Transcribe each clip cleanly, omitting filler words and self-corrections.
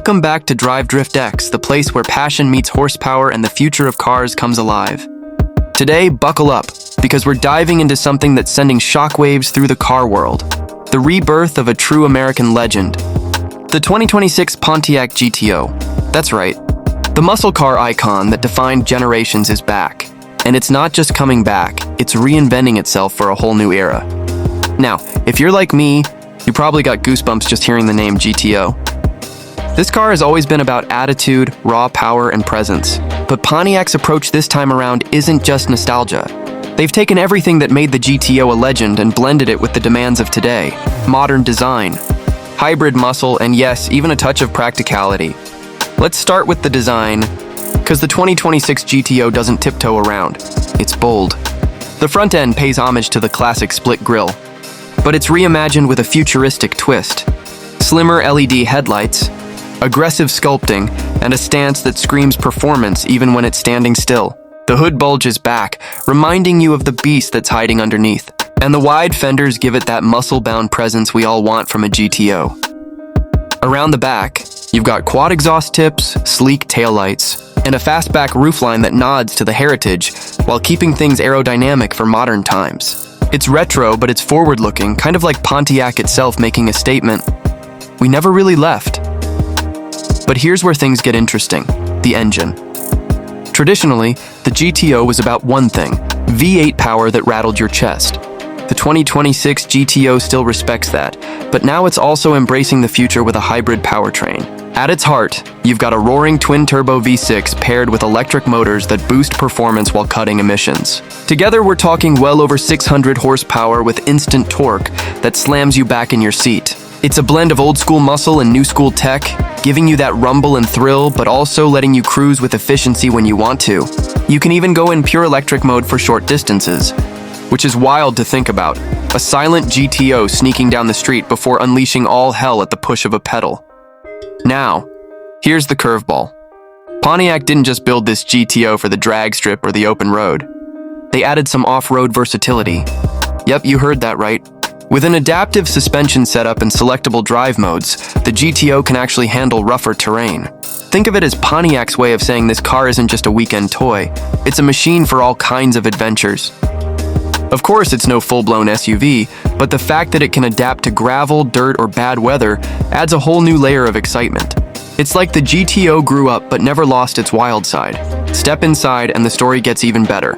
Welcome back to DriveDriftX, the place where passion meets horsepower and the future of cars comes alive. Today, buckle up, because we're diving into something that's sending shockwaves through the car world. The rebirth of a true American legend. The 2026 Pontiac GTO. That's right. The muscle car icon that defined generations is back. And it's not just coming back, it's reinventing itself for a whole new era. Now, if you're like me, you probably got goosebumps just hearing the name GTO. This car has always been about attitude, raw power, and presence. But Pontiac's approach this time around isn't just nostalgia. They've taken everything that made the GTO a legend and blended it with the demands of today. Modern design, hybrid muscle, and yes, even a touch of practicality. Let's start with the design, because the 2026 GTO doesn't tiptoe around. It's bold. The front end pays homage to the classic split grille, but it's reimagined with a futuristic twist. Slimmer LED headlights, aggressive sculpting, and a stance that screams performance even when it's standing still. The hood bulges back, reminding you of the beast that's hiding underneath. And the wide fenders give it that muscle-bound presence we all want from a GTO. Around the back, you've got quad exhaust tips, sleek taillights, and a fastback roofline that nods to the heritage while keeping things aerodynamic for modern times. It's retro, but it's forward-looking, kind of like Pontiac itself making a statement. We never really left. But here's where things get interesting: the engine. Traditionally, the GTO was about one thing: V8 power that rattled your chest. The 2026 GTO still respects that, but now it's also embracing the future with a hybrid powertrain. At its heart, you've got a roaring twin-turbo V6 paired with electric motors that boost performance while cutting emissions. Together, we're talking well over 600 horsepower with instant torque that slams you back in your seat. It's a blend of old-school muscle and new-school tech, giving you that rumble and thrill, but also letting you cruise with efficiency when you want to. You can even go in pure electric mode for short distances, which is wild to think about. A silent GTO sneaking down the street before unleashing all hell at the push of a pedal. Now, here's the curveball. Pontiac didn't just build this GTO for the drag strip or the open road. They added some off-road versatility. Yep, you heard that right. With an adaptive suspension setup and selectable drive modes, the GTO can actually handle rougher terrain. Think of it as Pontiac's way of saying this car isn't just a weekend toy, it's a machine for all kinds of adventures. Of course, it's no full-blown SUV, but the fact that it can adapt to gravel, dirt, or bad weather adds a whole new layer of excitement. It's like the GTO grew up but never lost its wild side. Step inside and the story gets even better.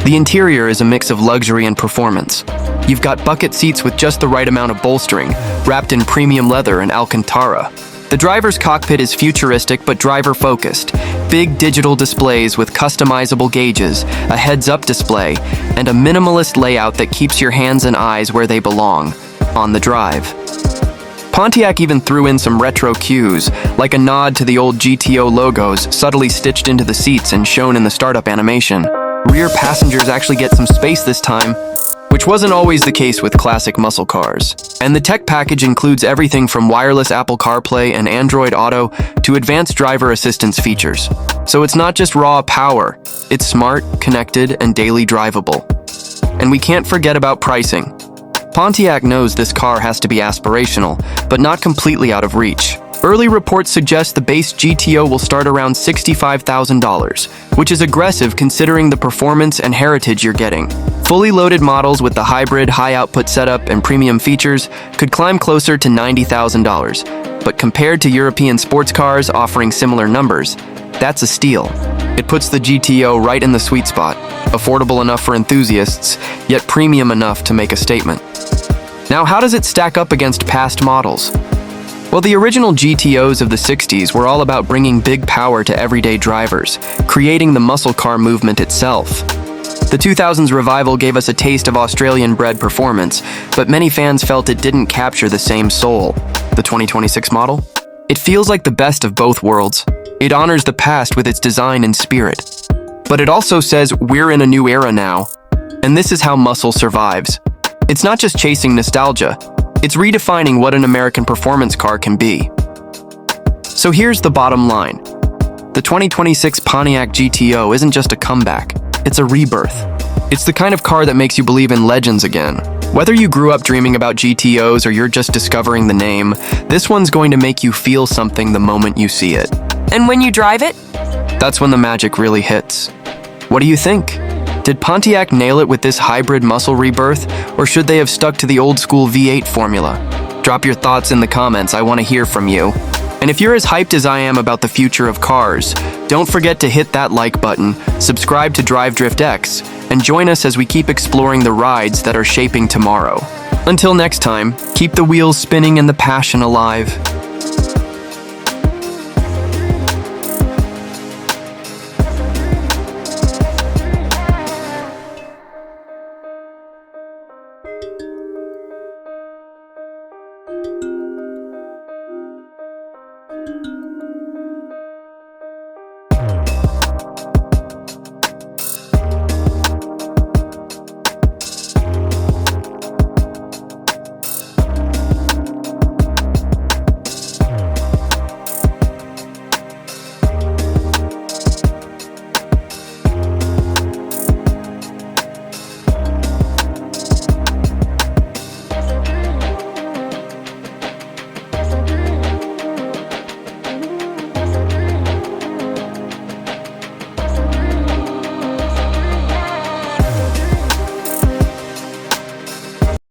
The interior is a mix of luxury and performance. You've got bucket seats with just the right amount of bolstering, wrapped in premium leather and Alcantara. The driver's cockpit is futuristic but driver-focused. Big digital displays with customizable gauges, a heads-up display, and a minimalist layout that keeps your hands and eyes where they belong, on the drive. Pontiac even threw in some retro cues, like a nod to the old GTO logos subtly stitched into the seats and shown in the startup animation. Rear passengers actually get some space this time, which wasn't always the case with classic muscle cars. And the tech package includes everything from wireless Apple CarPlay and Android Auto to advanced driver assistance features. So it's not just raw power, it's smart, connected, and daily drivable. And we can't forget about pricing. Pontiac knows this car has to be aspirational, but not completely out of reach. Early reports suggest the base GTO will start around $65,000, which is aggressive considering the performance and heritage you're getting. Fully loaded models with the hybrid, high-output setup and premium features could climb closer to $90,000, but compared to European sports cars offering similar numbers, that's a steal. It puts the GTO right in the sweet spot, affordable enough for enthusiasts, yet premium enough to make a statement. Now, how does it stack up against past models? Well, the original GTOs of the 60s were all about bringing big power to everyday drivers, creating the muscle car movement itself. The 2000s revival gave us a taste of Australian-bred performance, but many fans felt it didn't capture the same soul. The 2026 model? It feels like the best of both worlds. It honors the past with its design and spirit. But it also says we're in a new era now, and this is how muscle survives. It's not just chasing nostalgia. It's redefining what an American performance car can be. So here's the bottom line. The 2026 Pontiac GTO isn't just a comeback, it's a rebirth. It's the kind of car that makes you believe in legends again, Whether you grew up dreaming about GTOs or you're just discovering the name, this one's going to make you feel something the moment you see it. And when you drive it? That's when the magic really hits. What do you think? Did Pontiac nail it with this hybrid muscle rebirth, or should they have stuck to the old school V8 formula? Drop your thoughts in the comments, I want to hear from you. And if you're as hyped as I am about the future of cars, don't forget to hit that like button, subscribe to DriveDriftX, and join us as we keep exploring the rides that are shaping tomorrow. Until next time, keep the wheels spinning and the passion alive.